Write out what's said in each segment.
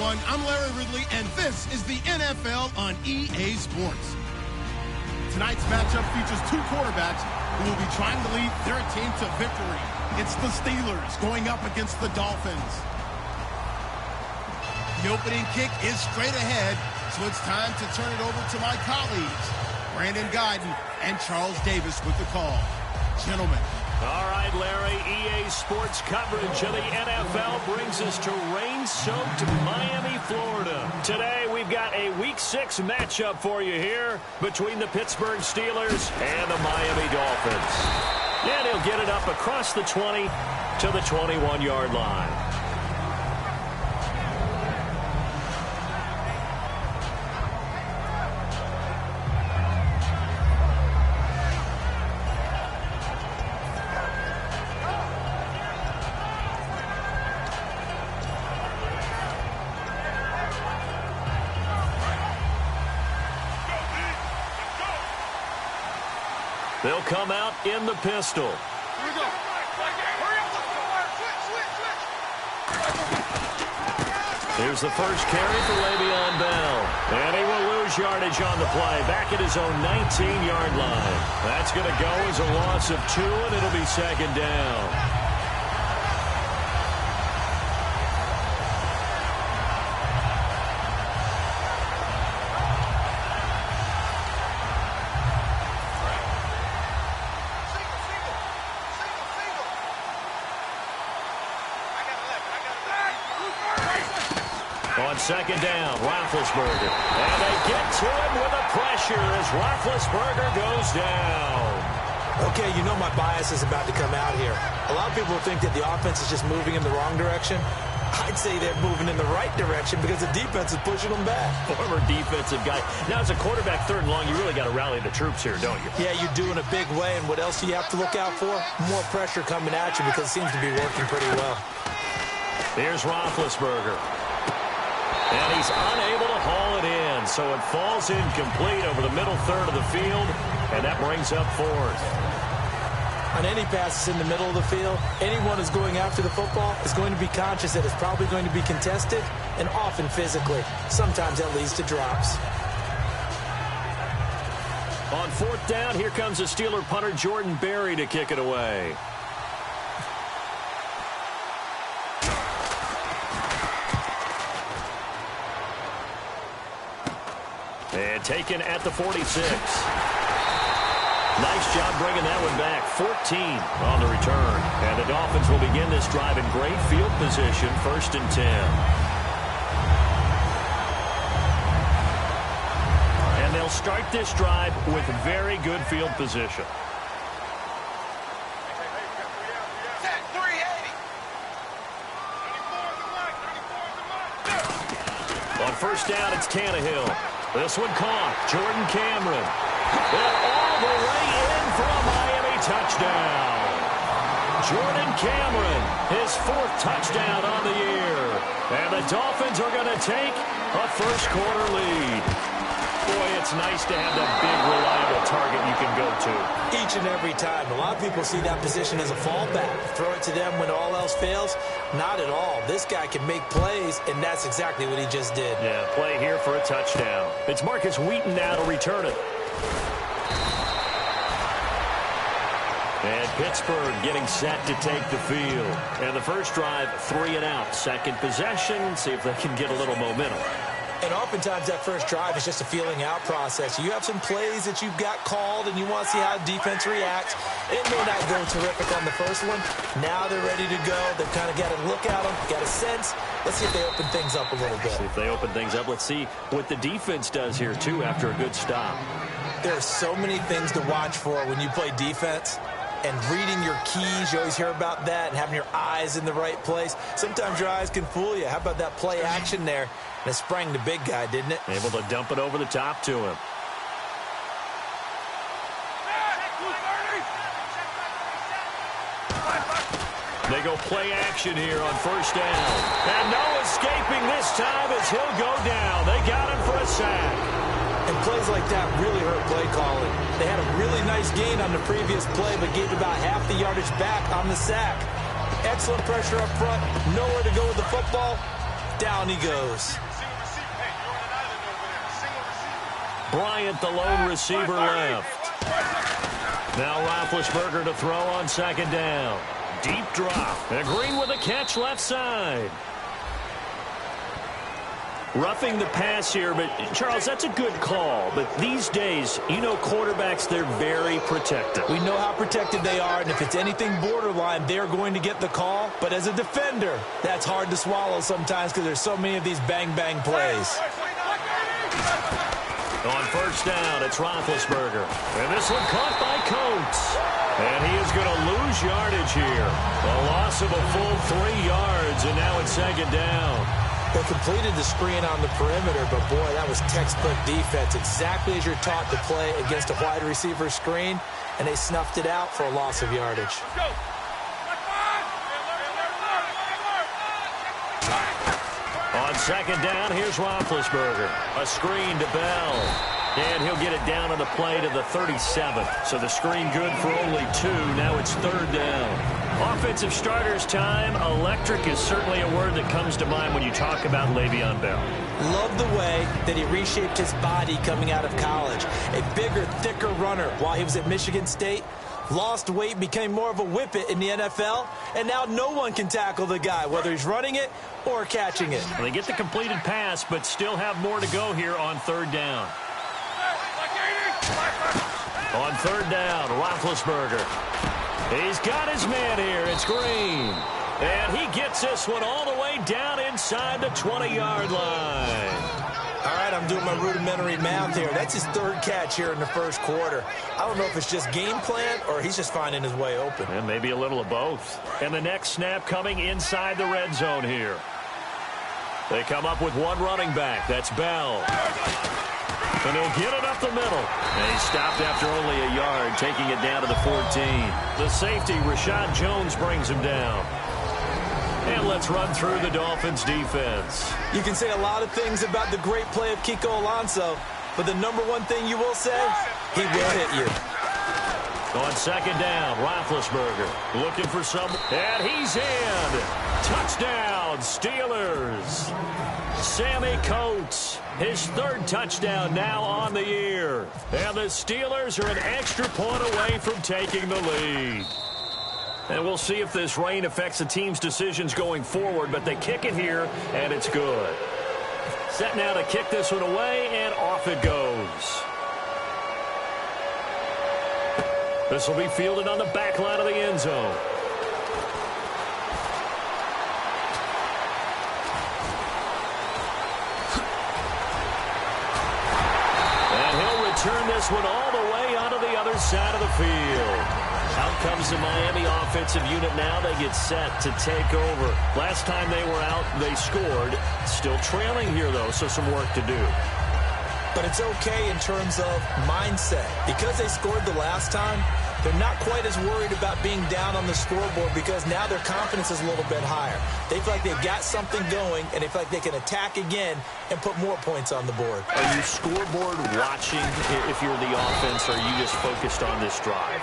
everyone. I'm Larry Ridley, and this is the NFL on EA Sports. Tonight's matchup features two quarterbacks who will be trying to lead their team to victory. It's the Steelers going up against the Dolphins. The opening kick is straight ahead, so it's time to turn it over to my colleagues, Brandon Guyton and Charles Davis with the call. Gentlemen. All right, Larry, EA Sports coverage of the NFL brings us to rain-soaked Miami, Florida. Today, we've got a Week 6 matchup for you here between the Pittsburgh Steelers and the Miami Dolphins. And he'll get it up across the 20 to the 21-yard line. They'll come out in the pistol. Here we go. Here's the first carry for Le'Veon Bell. And he will lose yardage on the play. Back at his own 19-yard line. That's going to go as a loss of 2, and it'll be second down. On second down, Roethlisberger. And they get to him with a pressure as Roethlisberger goes down. Okay, you know my bias is about to come out here. A lot of people think that the offense is just moving in the wrong direction. I'd say they're moving in the right direction because the defense is pushing them back. Former defensive guy. Now, as a quarterback, third and long, you really got to rally the troops here, don't you? Yeah, you do in a big way. And what else do you have to look out for? More pressure coming at you because it seems to be working pretty well. Here's Roethlisberger. And he's unable to haul it in, so it falls incomplete over the middle third of the field, and that brings up fourth. On any passes in the middle of the field, anyone who's going after the football is going to be conscious that it's probably going to be contested, and often physically. Sometimes that leads to drops. On fourth down, here comes the Steeler punter Jordan Berry to kick it away. And taken at the 46. Nice job bringing that one back. 14 on the return. And the Dolphins will begin this drive in great field position, 1st and 10. And they'll start this drive with very good field position. On first down, it's Tannehill. This one caught. Jordan Cameron. And all the way in for a Miami touchdown. Jordan Cameron, his 4th touchdown on the year. And the Dolphins are going to take a first-quarter lead. Boy, it's nice to have that big, reliable target you can go to. Each and every time. A lot of people see that position as a fallback. Throw it to them when all else fails. Not at all. This guy can make plays, and that's exactly what he just did. Yeah, play here for a touchdown. It's Marcus Wheaton now to return it. And Pittsburgh getting set to take the field. And the first drive, 3 and out. Second possession, see if they can get a little momentum. And oftentimes that first drive is just a feeling out process. You have some plays that you've got called and you want to see how defense reacts. It may not go terrific on the first one. Now they're ready to go. They've kind of got to look at them, got a sense. Let's see if they open things up a little bit. See if they open things up. Let's see what the defense does here, too, after a good stop. There are so many things to watch for when you play defense. And reading your keys, you always hear about that, and having your eyes in the right place. Sometimes your eyes can fool you. How about that play action there? And it sprang the big guy, didn't it? Able to dump it over the top to him. They go play action here on first down. And no escaping this time as he'll go down. They got him for a sack. And plays like that really hurt play calling. They had a really nice gain on the previous play, but gave about half the yardage back on the sack. Excellent pressure up front. Nowhere to go with the football. Down he goes. Bryant, the lone receiver, left. Now Roethlisberger to throw on second down. Deep drop. And Green with a catch left side. Roughing the pass here, but Charles, that's a good call. But these days, you know quarterbacks, they're very protective. We know how protected they are, and if it's anything borderline, they're going to get the call. But as a defender, that's hard to swallow sometimes because there's so many of these bang-bang plays. On first down, it's Roethlisberger. And this one caught by Coates. And he is going to lose yardage here. A loss of a full 3 yards, and now it's second down. They completed the screen on the perimeter, but boy, that was textbook defense. Exactly as you're taught to play against a wide receiver screen, and they snuffed it out for a loss of yardage. On second down, here's Roethlisberger. A screen to Bell. And he'll get it down on the play to the 37. So the screen good for only 2. Now it's third down. Offensive starters time. Electric is certainly a word that comes to mind when you talk about Le'Veon Bell. Love the way that he reshaped his body coming out of college. A bigger, thicker runner while he was at Michigan State. Lost weight, became more of a whippet in the NFL, and now no one can tackle the guy, whether he's running it or catching it. They get the completed pass, but still have more to go here on third down. On third down, Roethlisberger. He's got his man here. It's Green. And he gets this one all the way down inside the 20-yard line. All right, I'm doing my rudimentary math here. That's his third catch here in the first quarter. I don't know if it's just game plan or he's just finding his way open. And maybe a little of both. And the next snap coming inside the red zone here. They come up with one running back. That's Bell. And he'll get it up the middle. And he stopped after only a yard, taking it down to the 14. The safety, Rashad Jones, brings him down. And let's run through the Dolphins' defense. You can say a lot of things about the great play of Kiko Alonso, but the number one thing you will say, he will hit you. On second down, Roethlisberger looking for someone. And he's in. Touchdown, Steelers. Sammy Coates, his third touchdown now on the year. And the Steelers are an extra point away from taking the lead. And we'll see if this rain affects the team's decisions going forward, but they kick it here, and it's good. Set now to kick this one away, and off it goes. This will be fielded on the back line of the end zone. And he'll return this one all the way onto the other side of the field. Out comes the Miami offensive unit now. They get set to take over. Last time they were out, they scored. Still trailing here, though, so some work to do. But it's okay in terms of mindset. Because they scored the last time, they're not quite as worried about being down on the scoreboard because now their confidence is a little bit higher. They feel like they've got something going, and they feel like they can attack again and put more points on the board. Are you scoreboard watching if you're the offense, or are you just focused on this drive?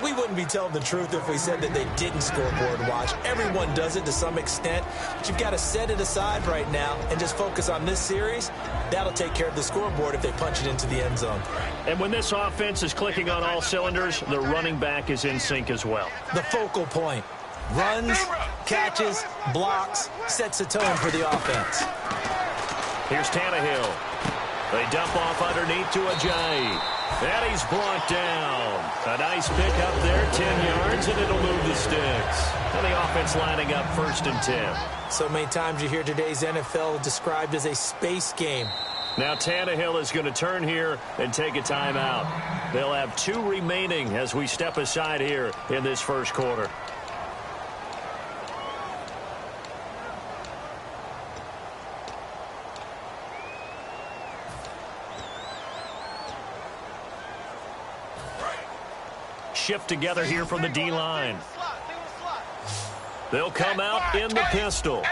We wouldn't be telling the truth if we said that they didn't scoreboard watch. Everyone does it to some extent. But you've got to set it aside right now and just focus on this series. That'll take care of the scoreboard if they punch it into the end zone. And when this offense is clicking on all cylinders, the running back is in sync as well. The focal point. Runs, catches, blocks, sets the tone for the offense. Here's Tannehill. They dump off underneath to Ajayi. And he's brought down. A nice pick up there, 10 yards, and it'll move the sticks. And the offense lining up 1st and 10. So many times you hear today's NFL described as a space game. Now Tannehill is going to turn here and take a timeout. They'll have 2 remaining as we step aside here in this first quarter. Shift together here from the D-line. They'll come out in the pistol.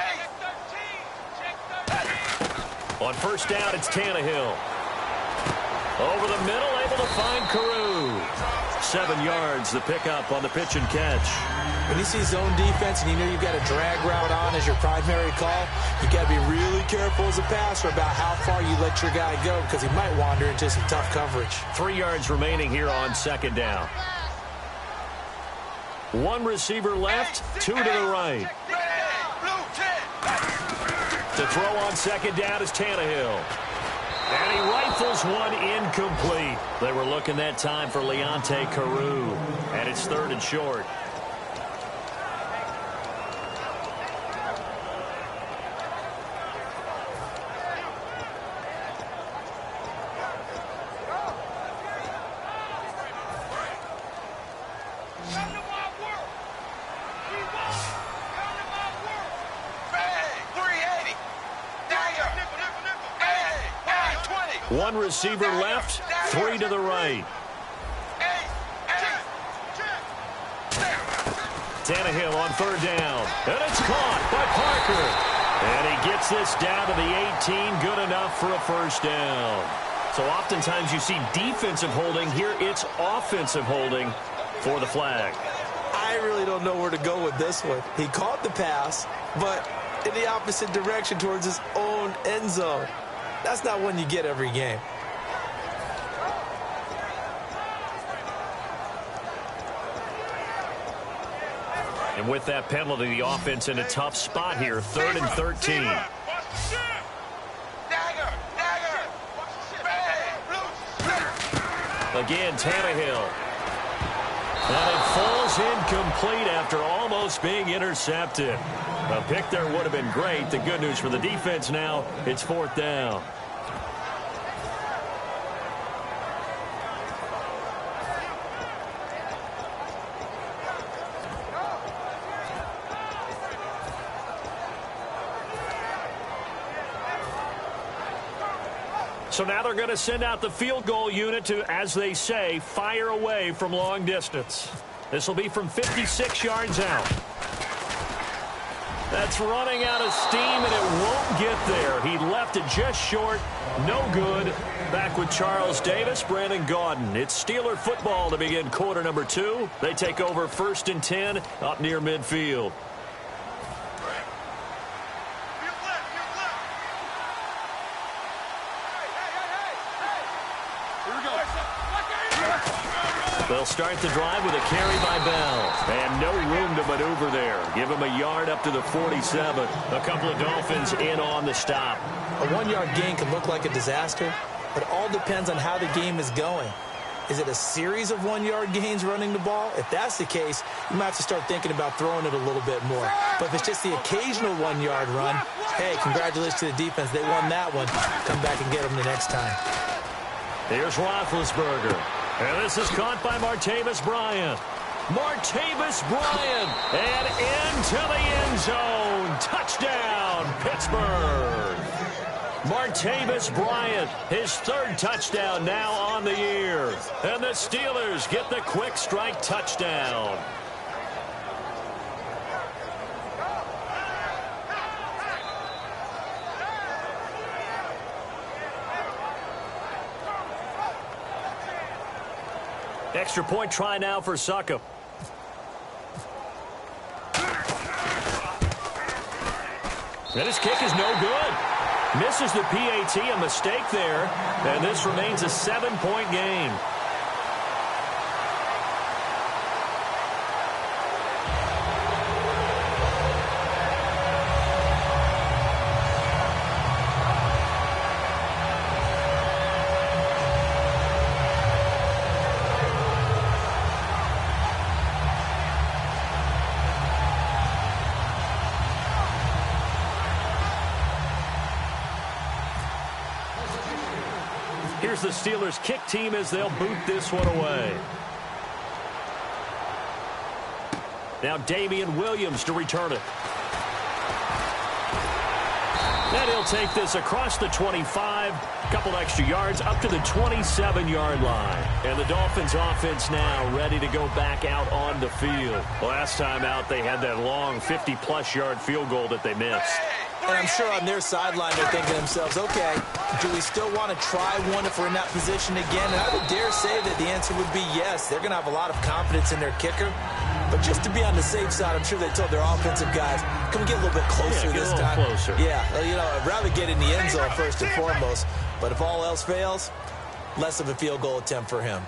On first down, it's Tannehill. Over the middle, able to find Carew. 7 yards, the pickup on the pitch and catch. When you see zone defense and you know you've got a drag route on as your primary call, you got to be really careful as a passer about how far you let your guy go because he might wander into some tough coverage. 3 yards remaining here on second down. 1 receiver left, 2 to the right. To throw on second down is Tannehill. And he rifles one incomplete. They were looking that time for Leonte Carew. And it's 3rd and short. One receiver left, 3 to the right. Tannehill on 3rd down. And it's caught by Parker. And he gets this down to the 18. Good enough for a 1st down. So oftentimes you see defensive holding. Here it's offensive holding for the flag. I really don't know where to go with this one. He caught the pass, but in the opposite direction towards his own end zone. That's not one you get every game. And with that penalty, the offense in a tough spot here. 3rd and 13. Again, Tannehill. And it falls incomplete after almost being intercepted. A pick there would have been great. The good news for the defense now, it's 4th down. So now they're going to send out the field goal unit to, as they say, fire away from long distance. This will be from 56 yards out. That's running out of steam, and it won't get there. He left it just short. No good. Back with Charles Davis, Brandon Gaudin. It's Steeler football to begin quarter number 2. They take over 1st and 10 up near midfield. They'll start the drive with a carry by Bell. And no room to maneuver there. Give him a yard up to the 47. A couple of Dolphins in on the stop. A 1-yard gain can look like a disaster, but it all depends on how the game is going. Is it a series of 1-yard gains running the ball? If that's the case, you might have to start thinking about throwing it a little bit more. But if it's just the occasional 1-yard run, hey, congratulations to the defense. They won that one. Come back and get them the next time. Here's Roethlisberger. And this is caught by Martavis Bryant. Martavis Bryant. And into the end zone. Touchdown, Pittsburgh. Martavis Bryant, his 3rd touchdown now on the year. And the Steelers get the quick strike touchdown. Extra point try now for Succop. And his kick is no good. Misses the PAT, a mistake there. And this remains a 7-point game. Here's the Steelers kick team as they'll boot this one away. Now Damian Williams to return it. And he'll take this across the 25, couple extra yards up to the 27-yard line. And the Dolphins offense now ready to go back out on the field. Last time out, they had that long 50-plus yard field goal that they missed. And I'm sure on their sideline they're thinking to themselves, okay, do we still want to try one if we're in that position again? And I would dare say that the answer would be yes. They're going to have a lot of confidence in their kicker. But just to be on the safe side, I'm sure they told their offensive guys, come get a little bit closer this time. Closer. Yeah, you know, I'd rather get in the end zone first and foremost. But if all else fails, less of a field goal attempt for him.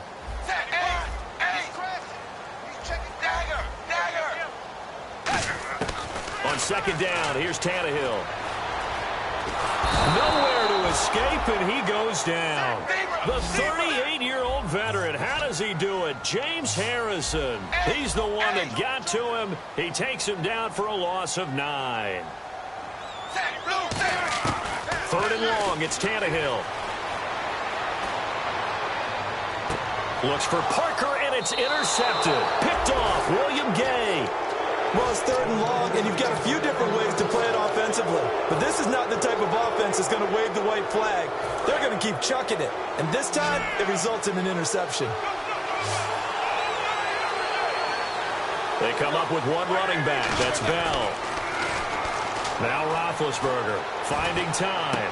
On second down, here's Tannehill. Nowhere to escape, and he goes down. The 38-year-old veteran, how does he do it? James Harrison. He's the one that got to him. He takes him down for a loss of 9. Third and long, it's Tannehill. Looks for Parker, and it's intercepted. Picked off, William Gay. Well, it's third and long, and you've got a few different ways to play it offensively. But this is not the type of offense that's going to wave the white flag. They're going to keep chucking it. And this time, it results in an interception. They come up with one running back. That's Bell. Now Roethlisberger finding time.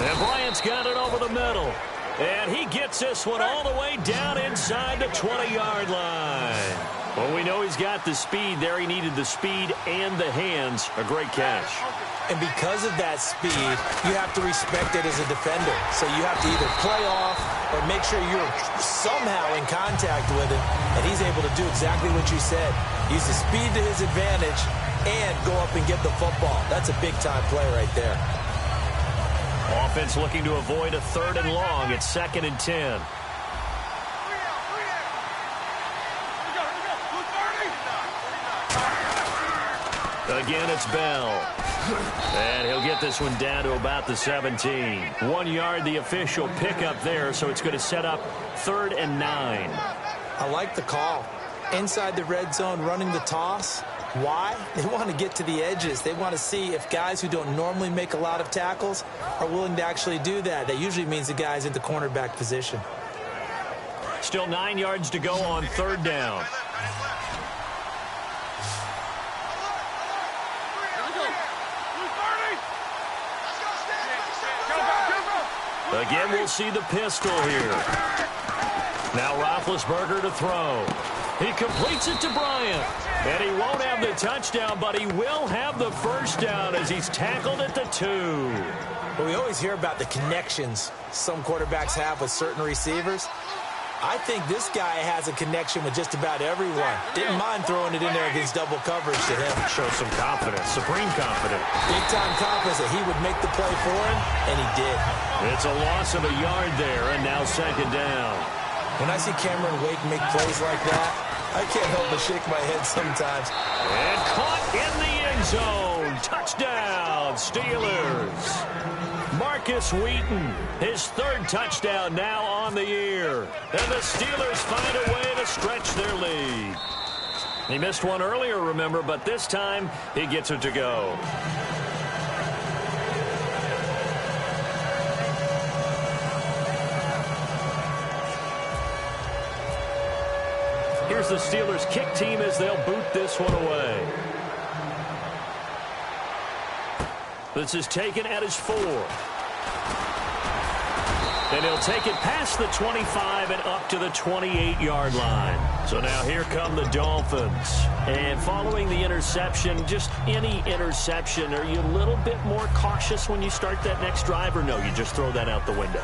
And Bryant's got it over the middle. And he gets this one all the way down inside the 20-yard line. Well, we know he's got the speed there. He needed the speed and the hands. A great catch. And because of that speed, you have to respect it as a defender. So you have to either play off or make sure you're somehow in contact with him. And he's able to do exactly what you said. Use the speed to his advantage and go up and get the football. That's a big-time play right there. Offense looking to avoid a third and long. It's 2nd and 10. Again, it's Bell. And he'll get this one down to about the 17. 1 yard, the official pickup there, so it's going to set up 3rd and 9. I like the call. Inside the red zone, running the toss. Why? They want to get to the edges. They want to see if guys who don't normally make a lot of tackles are willing to actually do that. That usually means the guy's in the cornerback position. Still 9 yards to go on 3rd down. Again, we'll see the pistol here. Now Roethlisberger to throw. He completes it to Bryant. And he won't have the touchdown, but he will have the first down as he's tackled at the 2. Well, we always hear about the connections some quarterbacks have with certain receivers. I think this guy has a connection with just about everyone. Didn't mind throwing it in there against double coverage to him. Shows some confidence, supreme confidence. Big-time confidence that he would make the play for him, and he did. It's a loss of a yard there, and now 2nd down. When I see Cameron Wake make plays like that, I can't help but shake my head sometimes. And caught in the end zone. Touchdown, Steelers. Marcus Wheaton, his 3rd touchdown now on the year. And the Steelers find a way to stretch their lead. He missed one earlier, remember, but this time he gets it to go. Here's the Steelers kick team as they'll boot this one away. This is taken at his 4. And he'll take it past the 25 and up to the 28-yard line. So now here come the Dolphins. And following the interception, just any interception, are you a little bit more cautious when you start that next drive, or no, you just throw that out the window?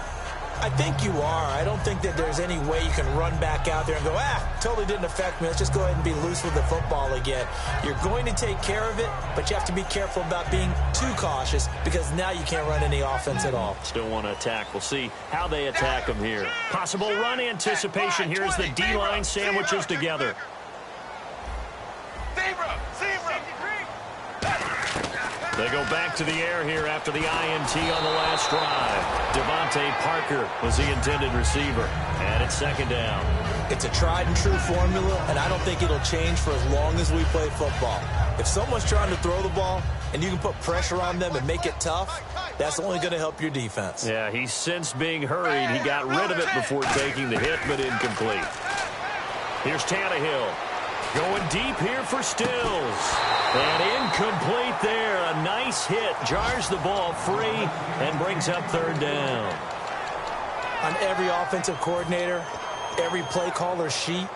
I think you are. I don't think that there's any way you can run back out there and go, totally didn't affect me. Let's just go ahead and be loose with the football again. You're going to take care of it, but you have to be careful about being too cautious because now you can't run any offense at all. Still want to attack. We'll see how they attack them here. Possible run anticipation here as the D-line sandwiches together. They go back to the air here after the INT on the last drive. Devontae Parker was the intended receiver. And it's 2nd down. It's a tried-and-true formula, and I don't think it'll change for as long as we play football. If someone's trying to throw the ball and you can put pressure on them and make it tough, that's only going to help your defense. Yeah, he's sensed being hurried. He got rid of it before taking the hit, but incomplete. Here's Tannehill. Going deep here for Stills. And incomplete there. A nice hit. Jars the ball free and brings up third down. On every offensive coordinator, every play caller sheet,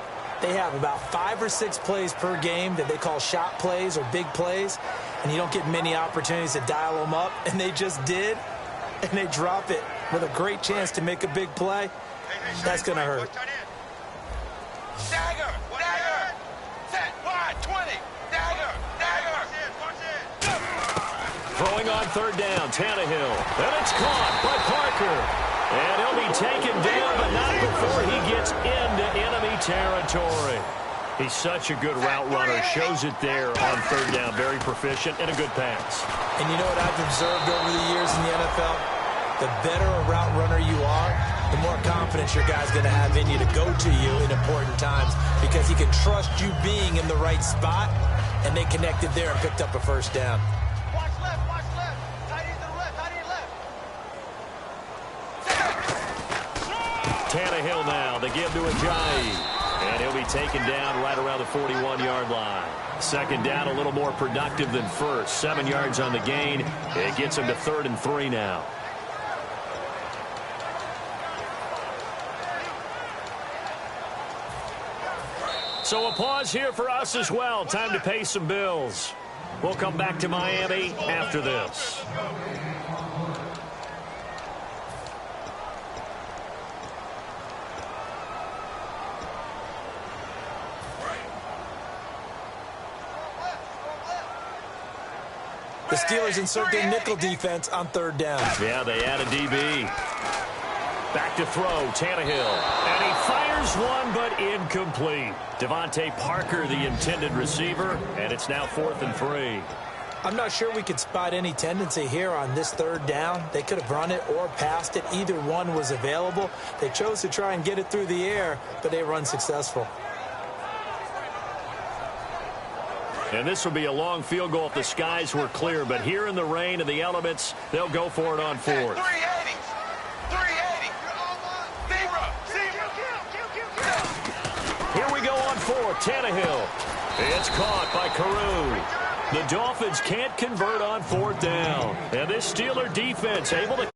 they have about 5 or 6 plays per game that they call shot plays or big plays, and you don't get many opportunities to dial them up, and they just did, and they drop it with a great chance to make a big play. That's going to hurt. Dagger! Dagger! Set! Wide! 20! Dagger! Dagger! Throwing on third down, Tannehill. And it's caught by Parker. And he'll be taken down, but not before he gets into enemy territory. He's such a good route runner. Shows it there on third down. Very proficient and a good pass. And you know what I've observed over the years in the NFL? The better a route runner you are, the more confidence your guy's going to have in you to go to you in important times because he can trust you being in the right spot, and they connected there and picked up a first down. Watch left! Watch left! Tight end to the left! Tight end left! Tannehill now, they give to Ajayi. And he'll be taken down right around the 41-yard line. Second down, a little more productive than first. 7 yards on the gain. It gets him to 3rd and 3 now. So a pause here for us as well. Time to pay some bills. We'll come back to Miami after this. The Steelers insert their nickel defense on third down. Yeah, they add a DB. Back to throw, Tannehill. And he fires one, but incomplete. Devontae Parker, the intended receiver, and it's now 4th and 3. I'm not sure we could spot any tendency here on this third down. They could have run it or passed it. Either one was available. They chose to try and get it through the air, but they were unsuccessful. And this will be a long field goal if the skies were clear. But here in the rain and the elements, they'll go for it on 4th. 380! 380! Here we go on 4th. Tannehill. It's caught by Carew. The Dolphins can't convert on 4th down. And this Steeler defense able to